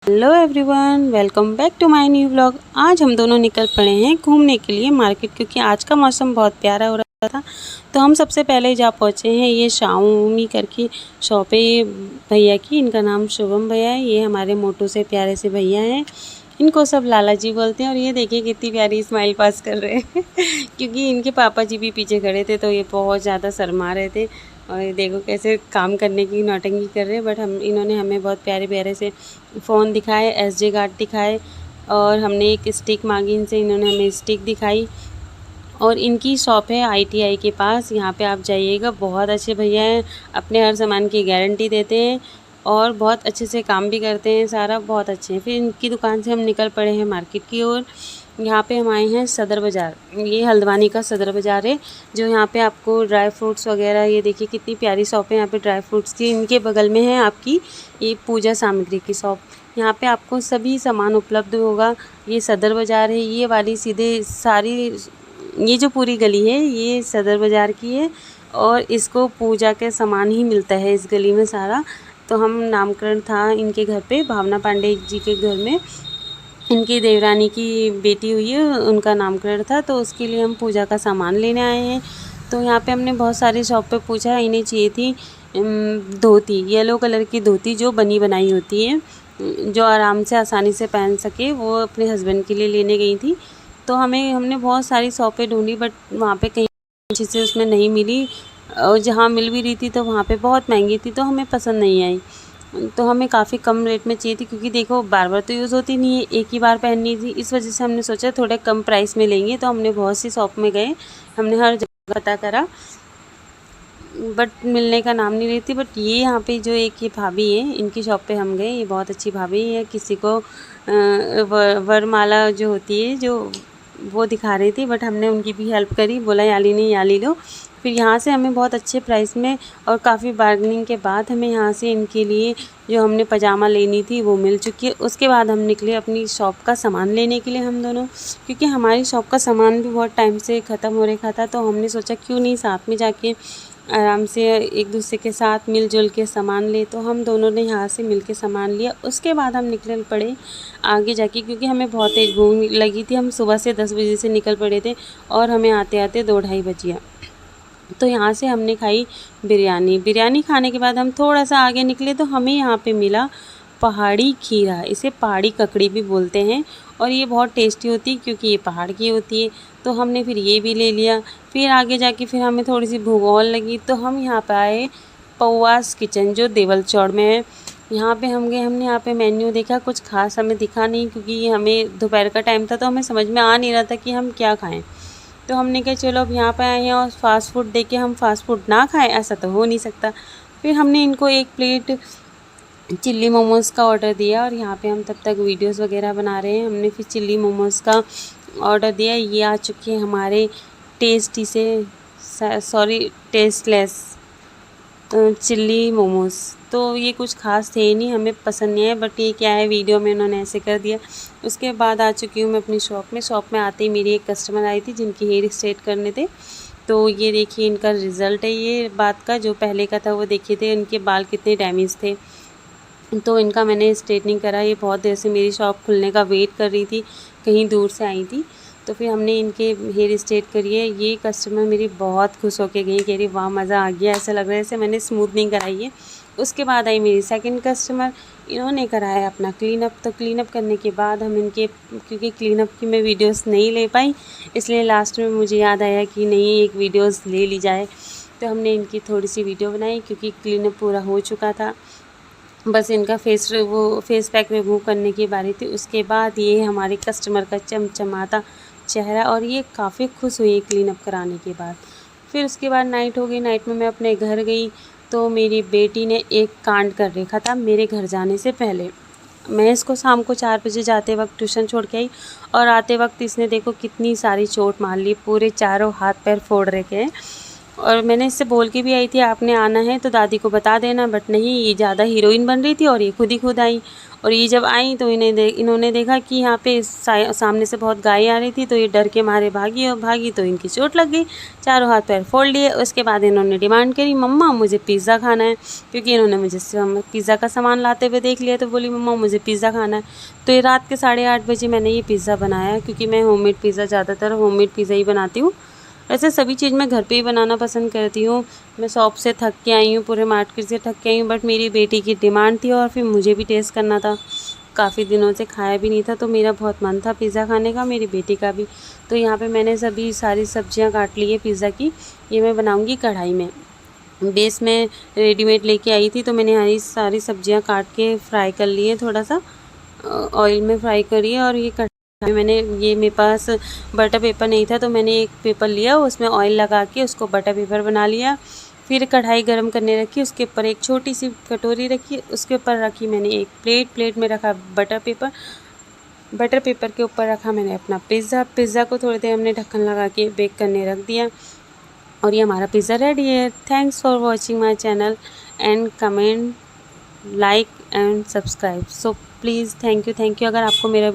Hello everyone, welcome back to my new vlog. आज हम दोनों निकल पड़े हैं घूमने के लिए मार्केट, क्योंकि आज का मौसम बहुत प्यारा हो रहा था। तो हम सबसे पहले जा पहुँचे हैं ये शाओमी करके शॉप है ये भैया की। इनका नाम शुभम भैया है। ये हमारे मोटू से प्यारे से भैया हैं। इनको सब लाला जी बोलते हैं। और ये देखिए कितनी प्यारी स्माइल पास कर रहे हैं क्योंकि इनके पापा जी भी पीछे खड़े थे, तो ये बहुत ज़्यादा शर्मा रहे थे। और ये देखो कैसे काम करने की नौटंकी कर रहे हैं। बट इन्होंने हमें बहुत प्यारे प्यारे से फ़ोन दिखाए, SD कार्ड दिखाए, और हमने एक स्टिक मांगी इनसे, इन्होंने हमें स्टिक दिखाई। और इनकी शॉप है ITI के पास, यहाँ पे आप जाइएगा। बहुत अच्छे भैया हैं, अपने हर सामान की गारंटी देते हैं और बहुत अच्छे से काम भी करते हैं, सारा बहुत अच्छे हैं। फिर इनकी दुकान से हम निकल पड़े हैं मार्केट की ओर। यहाँ पे हम आए हैं सदर बाज़ार। ये हल्द्वानी का सदर बाज़ार है, जो यहाँ पे आपको ड्राई फ्रूट्स वगैरह, ये देखिए कितनी प्यारी शॉप है यहाँ पे ड्राई फ्रूट्स की। इनके बगल में है आपकी ये पूजा सामग्री की शॉप। यहाँ पे आपको सभी सामान उपलब्ध होगा। ये सदर बाज़ार है, ये वाली सीधे सारी ये जो पूरी गली है ये सदर बाज़ार की है। और इसको पूजा के सामान ही मिलता है इस गली में सारा। तो हम नामकरण था इनके घर पे, भावना पांडे जी के घर में इनकी देवरानी की बेटी हुई है, उनका नामकरण था, तो उसके लिए हम पूजा का सामान लेने आए हैं। तो यहाँ पे हमने बहुत सारी शॉप पे पूछा, इन्हें चाहिए थी धोती, येलो कलर की धोती जो बनी बनाई होती है, जो आराम से आसानी से पहन सके। वो अपने हस्बैंड के लिए लेने गई थी। तो हमने बहुत सारी शॉपें ढूंढी, बट वहाँ पे कहीं अच्छे से उसमें नहीं मिली, और जहाँ मिल भी रही थी तो वहाँ पे बहुत महंगी थी, तो हमें पसंद नहीं आई। तो हमें काफ़ी कम रेट में चाहिए थी, क्योंकि देखो बार बार तो यूज़ होती नहीं है, एक ही बार पहननी थी। इस वजह से हमने सोचा थोड़े कम प्राइस में लेंगे। तो हमने बहुत सी शॉप में गए, हमने हर जगह पता करा, बट मिलने का नाम नहीं लेती। बट ये यहाँ पे जो एक ये भाभी है, इनकी शॉप पे हम गए। ये बहुत अच्छी भाभी है। किसी को वरमाला जो होती है जो वो दिखा रही थी, बट हमने उनकी भी हेल्प करी, बोला याली नहीं याली लो। फिर यहाँ से हमें बहुत अच्छे प्राइस में और काफ़ी बार्गेनिंग के बाद हमें यहाँ से इनके लिए जो हमने पजामा लेनी थी वो मिल चुकी है। उसके बाद हम निकले अपनी शॉप का सामान लेने के लिए हम दोनों, क्योंकि हमारी शॉप का सामान भी बहुत टाइम से ख़त्म हो रखा था। तो हमने सोचा क्यों नहीं साथ में जाके आराम से एक दूसरे के साथ मिलजुल के सामान ले। तो हम दोनों ने यहाँ से मिल के सामान लिया। उसके बाद हम निकल पड़े आगे जाके, क्योंकि हमें बहुत तेज़ भूख लगी थी। हम सुबह से 10 बजे से निकल पड़े थे और हमें आते आते 2-2:30 बज गया। तो यहाँ से हमने खाई बिरयानी खाने के बाद हम थोड़ा सा आगे निकले, तो हमें यहाँ पे मिला पहाड़ी खीरा। इसे पहाड़ी ककड़ी भी बोलते हैं, और ये बहुत टेस्टी होती है क्योंकि ये पहाड़ की होती है। तो हमने फिर ये भी ले लिया। फिर आगे जाके फिर हमें थोड़ी सी भूख और लगी, तो हम यहाँ पे आए पौवास किचन, जो देवल चौड़ में है। यहाँ पे हम गए, हमने यहाँ पे मेन्यू देखा, कुछ खास हमें दिखा नहीं, क्योंकि हमें दोपहर का टाइम था, तो हमें समझ में आ नहीं रहा था कि हम क्या खाएं। तो हमने कहा चलो अब यहाँ पे आए हैं और फास्ट फूड देख के हम फास्ट फूड ना खाएं, ऐसा तो हो नहीं सकता। फिर हमने इनको एक प्लेट चिल्ली मोमोज़ का ऑर्डर दिया, और यहाँ पे हम तब तक वीडियोस वगैरह बना रहे हैं। हमने फिर चिल्ली मोमोज़ का ऑर्डर दिया। ये आ चुके हैं हमारे टेस्टी से टेस्टलेस चिल्ली मोमोज़। तो ये कुछ खास थे नहीं, हमें पसंद नहीं आए, बट ये क्या है वीडियो में उन्होंने ऐसे कर दिया। उसके बाद आ चुकी हूँ मैं अपनी शॉप में। शॉप में आते ही मेरी एक कस्टमर आई थी जिनकी हेयर स्ट्रेट करने थे। तो ये देखिए इनका रिज़ल्ट है ये बात का, जो पहले का था वो देखिए थे, इनके बाल कितने डैमेज थे। तो इनका मैंने स्ट्रेटनिंग करा। ये बहुत देर से मेरी शॉप खुलने का वेट कर रही थी, कहीं दूर से आई थी। तो फिर हमने इनके हेयर स्ट्रेट करी है। ये कस्टमर मेरी बहुत खुश होके गई, कह रही वाह मज़ा आ गया, ऐसा लग रहा है जैसे मैंने स्मूथनिंग कराई है। उसके बाद आई मेरी सेकंड कस्टमर, इन्होंने कराया अपना क्लीनअप। तो क्लीनअप करने के बाद हम इनके, क्योंकि क्लीनअप की मैं वीडियोस नहीं ले पाई, इसलिए लास्ट में मुझे याद आया कि नहीं एक वीडियोस ले ली जाए। तो हमने इनकी थोड़ी सी वीडियो बनाई, क्योंकि क्लीनअप पूरा हो चुका था, बस इनका फेस पैक रिमूव करने की बारी थी। उसके बाद ये हमारे कस्टमर का चमचमाता चेहरा, और ये काफ़ी खुश हुई क्लीनअप कराने के बाद। फिर उसके बाद नाइट हो गई। नाइट में मैं अपने घर गई, तो मेरी बेटी ने एक कांड कर रखा था मेरे घर जाने से पहले। मैं इसको शाम को 4 बजे जाते वक्त ट्यूशन छोड़ के आई, और आते वक्त इसने देखो कितनी सारी चोट मार ली, पूरे चारों हाथ पैर फोड़ रखे हैं। और मैंने इससे बोल के भी आई थी आपने आना है तो दादी को बता देना, बट नहीं, ये ज़्यादा हीरोइन बन रही थी और ये खुद आई। और ये जब आई तो इन्होंने देखा कि यहाँ पे सामने से बहुत गाय आ रही थी, तो ये डर के मारे भागी तो इनकी चोट लग गई, चारों हाथ पैर फोड़ लिए। उसके बाद इन्होंने डिमांड करी, मम्मा मुझे पिज़्ज़ा खाना है, क्योंकि इन्होंने मुझे पिज़्ज़ा का सामान लाते हुए देख लिया, तो बोली मम्मा मुझे पिज़्ज़ा खाना है। तो ये रात के 8:30 बजे मैंने ये पिज़्ज़ा बनाया, क्योंकि मैं होममेड पिज़्ज़ा ज़्यादातर होममेड पिज़्ज़ा ही बनाती हूँ। वैसे सभी चीज़ मैं घर पे ही बनाना पसंद करती हूँ। मैं शॉप से थक के आई हूँ, पूरे मार्केट से थक के आई हूँ, बट मेरी बेटी की डिमांड थी और फिर मुझे भी टेस्ट करना था। काफ़ी दिनों से खाया भी नहीं था, तो मेरा बहुत मन था पिज़्ज़ा खाने का, मेरी बेटी का भी। तो यहाँ पे मैंने सारी सब्जियाँ काट ली है पिज़्ज़ा की। ये मैं बनाऊँगी कढ़ाई में। बेस मैं रेडीमेड लेके आई थी, तो मैंने सारी सब्जियाँ काट के फ्राई कर ली है, थोड़ा सा ऑयल में फ्राई करी है। और ये मेरे पास बटर पेपर नहीं था, तो मैंने एक पेपर लिया, उसमें ऑयल लगा के उसको बटर पेपर बना लिया। फिर कढ़ाई गरम करने रखी, उसके ऊपर एक छोटी सी कटोरी रखी, उसके ऊपर रखी मैंने एक प्लेट में रखा बटर पेपर के ऊपर रखा मैंने अपना पिज़्ज़ा को थोड़ी देर हमने ढक्कन लगा के बेक करने रख दिया, और ये हमारा पिज़्ज़ा रेडी है। Thanks for watching my channel and comment, like and subscribe. So please thank you. अगर आपको मेरा